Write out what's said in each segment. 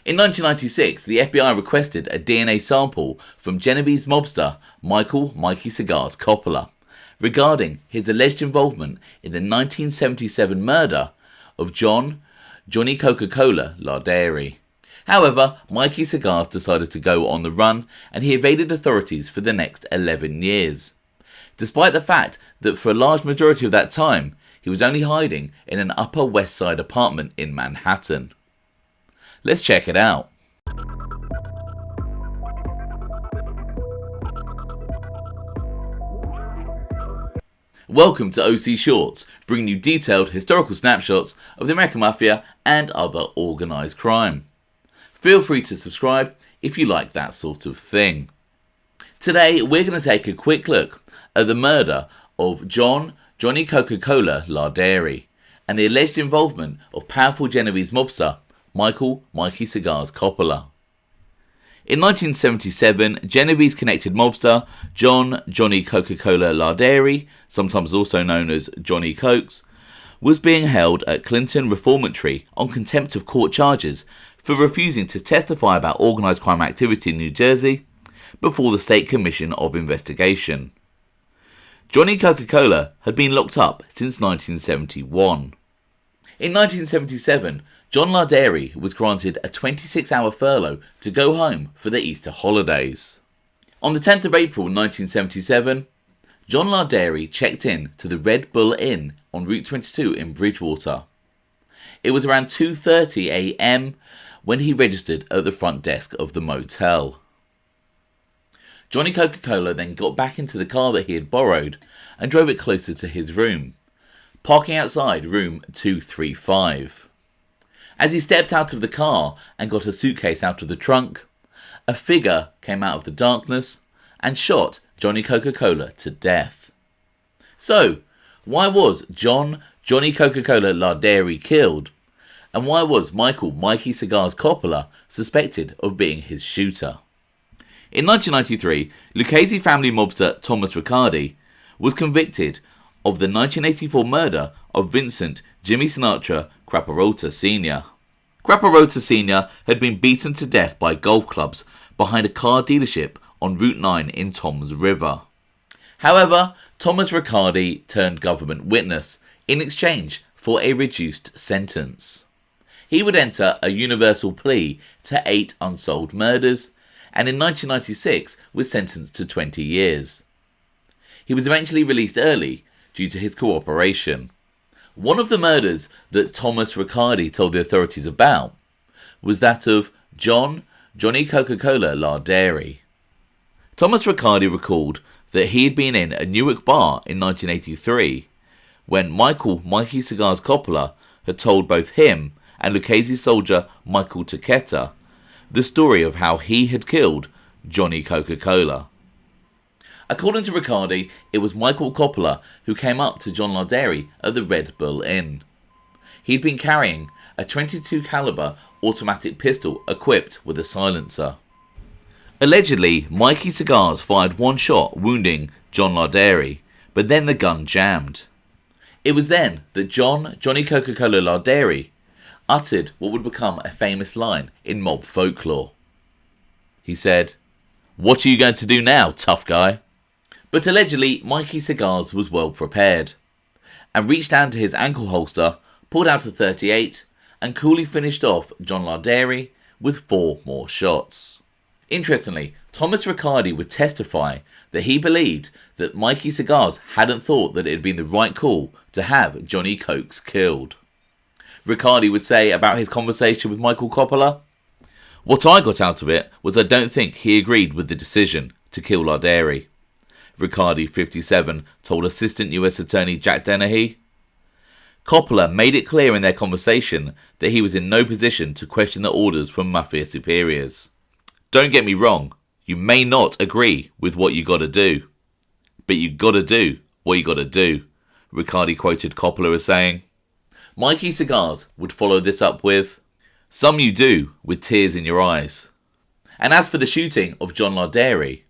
In 1996, the FBI requested a DNA sample from Genovese mobster Mikey Cigars Coppola regarding his alleged involvement in the 1977 murder of Johnny Coca Cola Lardiere. However, Mikey Cigars decided to go on the run and he evaded authorities for the next 11 years. Despite the fact that for a large majority of that time, he was only hiding in an Upper West Side apartment in Manhattan. Let's check it out. Welcome to OC Shorts, bringing you detailed historical snapshots of the American Mafia and other organised crime. Feel free to subscribe if you like that sort of thing. Today we're going to take a quick look at the murder of Johnny Coca Cola Lardiere and the alleged involvement of powerful Genovese mobster Mikey Cigars Coppola. In 1977, Genovese-connected mobster Johnny Coca Cola Lardiere, sometimes also known as Johnny Cokes, was being held at Clinton Reformatory on contempt of court charges for refusing to testify about organised crime activity in New Jersey before the State Commission of Investigation. Johnny Coca Cola had been locked up since 1971. In 1977, John Lardiere was granted a 26-hour furlough to go home for the Easter holidays. On the 10th of April 1977, John Lardiere checked in to the Red Bull Inn on Route 22 in Bridgewater. It was around 2:30 a.m. when he registered at the front desk of the motel. Johnny Coca Cola then got back into the car that he had borrowed and drove it closer to his room, parking outside room 235. As he stepped out of the car and got a suitcase out of the trunk, a figure came out of the darkness and shot Johnny Coca Cola to death. So, why was Johnny Coca Cola Lardiere killed? And why was Mikey Cigars Coppola suspected of being his shooter? In 1993, Lucchese family mobster Thomas Ricciardi was convicted of the 1984 murder of Vincent Jimmy Sinatra Crapparota Sr. Crapparota Sr. had been beaten to death by golf clubs behind a car dealership on Route 9 in Toms River. However, Thomas Ricciardi turned government witness in exchange for a reduced sentence. He would enter a universal plea to 8 unsolved murders and in 1996 was sentenced to 20 years. He was eventually released early due to his cooperation. One of the murders that Thomas Ricciardi told the authorities about was that of Johnny Coca Cola Lardiere. Thomas Ricciardi recalled that he had been in a Newark bar in 1983 when Mikey Cigars Coppola had told both him and Lucchese soldier Michael Tuccetta the story of how he had killed Johnny Coca Cola. According to Ricciardi, it was Michael Coppola who came up to John Lardiere at the Red Bull Inn. He'd been carrying a .22 caliber automatic pistol equipped with a silencer. Allegedly, Mikey Cigars fired one shot wounding John Lardiere, but then the gun jammed. It was then that Johnny Coca Cola Lardiere uttered what would become a famous line in mob folklore. He said, "What are you going to do now, tough guy?" But allegedly, Mikey Cigars was well prepared and reached down to his ankle holster, pulled out a .38 and coolly finished off John Lardiere with 4 more shots. Interestingly, Thomas Ricciardi would testify that he believed that Mikey Cigars hadn't thought that it had been the right call to have Johnny Cokes killed. Ricciardi would say about his conversation with Michael Coppola, "What I got out of it was I don't think he agreed with the decision to kill Lardiere." Ricciardi, 57, told Assistant US Attorney Jack Dennehy. Coppola made it clear in their conversation that he was in no position to question the orders from Mafia superiors. "Don't get me wrong, you may not agree with what you gotta do, but you gotta do what you gotta do," Ricciardi quoted Coppola as saying. Mikey Cigars would follow this up with, "Some you do with tears in your eyes." And as for the shooting of John Lardiere,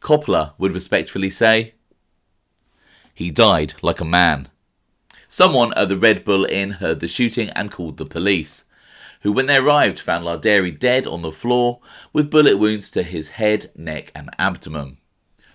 Coppola would respectfully say, "He died like a man." Someone at the Red Bull Inn heard the shooting and called the police, who when they arrived found Lardiere dead on the floor with bullet wounds to his head, neck and abdomen.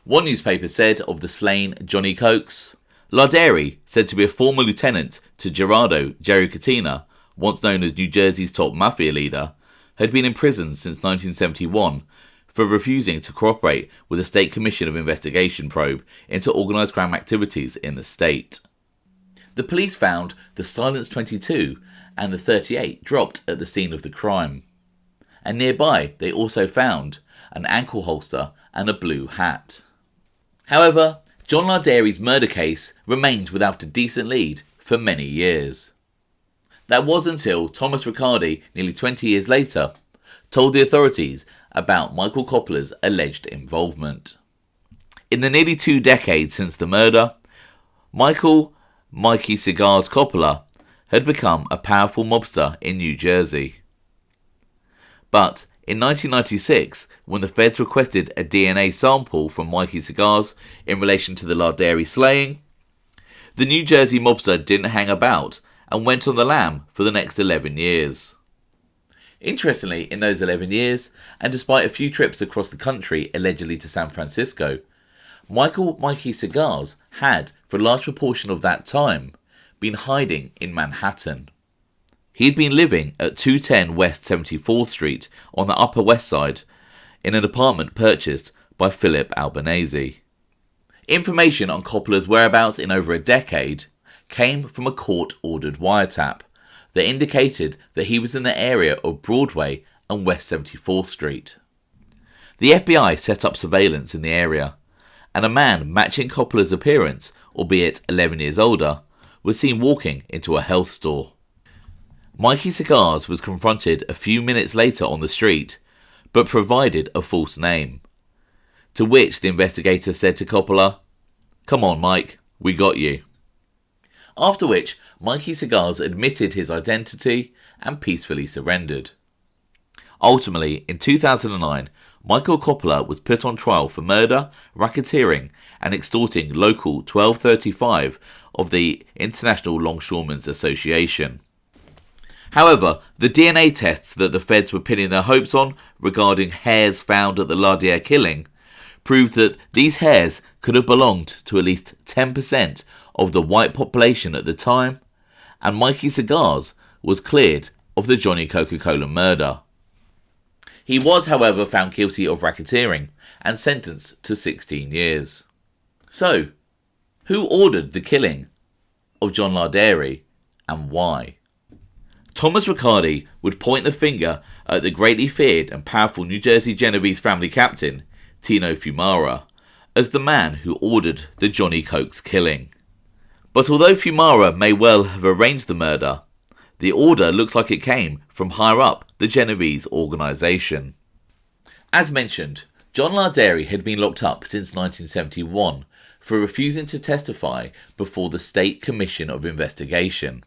One newspaper said of the slain Johnny Cokes, Lardiere, said to be a former lieutenant to Gerry Catena, once known as New Jersey's top mafia leader, had been in prison since 1971 for refusing to cooperate with a state commission of investigation probe into organised crime activities in the state. The police found the silenced 22 and the 38 dropped at the scene of the crime. And nearby they also found an ankle holster and a blue hat. However, John Lardiere's murder case remained without a decent lead for many years. That was until Thomas Ricciardi, nearly 20 years later, told the authorities about Michael Coppola's alleged involvement. In the nearly 2 decades since the murder, Mikey Cigars Coppola had become a powerful mobster in New Jersey. But in 1996, when the feds requested a DNA sample from Mikey Cigars in relation to the Lardiere slaying, the New Jersey mobster didn't hang about and went on the lam for the next 11 years. Interestingly, in those 11 years, and despite a few trips across the country allegedly to San Francisco, Mikey Cigars had, for a large proportion of that time, been hiding in Manhattan. He had been living at 210 West 74th Street on the Upper West Side in an apartment purchased by Philip Albanese. Information on Coppola's whereabouts in over a decade came from a court-ordered wiretap that indicated that he was in the area of Broadway and West 74th Street. The FBI set up surveillance in the area, and a man matching Coppola's appearance, albeit 11 years older, was seen walking into a health store. Mikey Cigars was confronted a few minutes later on the street, but provided a false name, to which the investigator said to Coppola, "Come on, Mike, we got you." After which, Mikey Cigars admitted his identity and peacefully surrendered. Ultimately, in 2009, Michael Coppola was put on trial for murder, racketeering and extorting Local 1235 of the International Longshoremen's Association. However, the DNA tests that the feds were pinning their hopes on regarding hairs found at the Lardiere killing proved that these hairs could have belonged to at least 10% of the white population at the time, and Mikey Cigars was cleared of the Johnny Coca Cola murder. He was, however, found guilty of racketeering and sentenced to 16 years. So, who ordered the killing of John Lardiere and why? Thomas Ricciardi would point the finger at the greatly feared and powerful New Jersey Genovese family captain, Tino Fiumara, as the man who ordered the Johnny Cokes killing. But although Fiumara may well have arranged the murder, the order looks like it came from higher up the Genovese organisation. As mentioned, John Lardiere had been locked up since 1971 for refusing to testify before the State Commission of Investigation.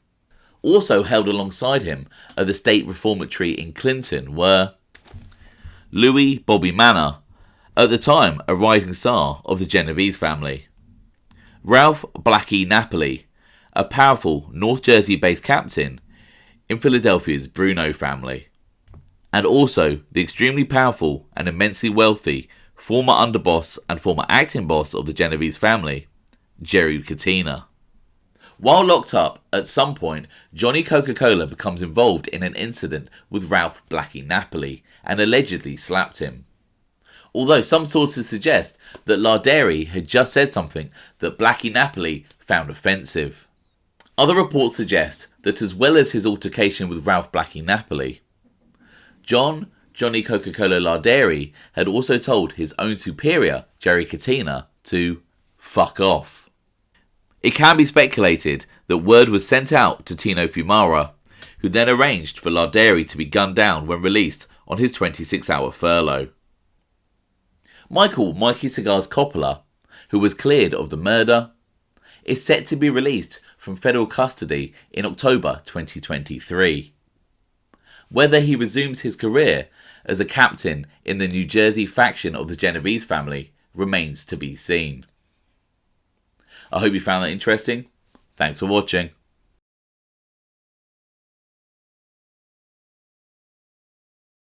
Also held alongside him at the State Reformatory in Clinton were Louis Bobby Manna, at the time a rising star of the Genovese family, Ralph Blackie Napoli, a powerful North Jersey-based captain in Philadelphia's Bruno family, and also the extremely powerful and immensely wealthy former underboss and former acting boss of the Genovese family, Gerry Catena. While locked up, at some point, Johnny Coca Cola becomes involved in an incident with Ralph Blackie Napoli and allegedly slapped him. Although some sources suggest that Lardiere had just said something that Blackie Napoli found offensive. Other reports suggest that as well as his altercation with Ralph Blackie Napoli, Johnny Coca Cola Lardiere had also told his own superior, Gerry Catena, to fuck off. It can be speculated that word was sent out to Tino Fiumara, who then arranged for Lardiere to be gunned down when released on his 26-hour furlough. Mikey Cigars Coppola, who was cleared of the murder, is set to be released from federal custody in October 2023. Whether he resumes his career as a captain in the New Jersey faction of the Genovese family remains to be seen. I hope you found that interesting. Thanks for watching.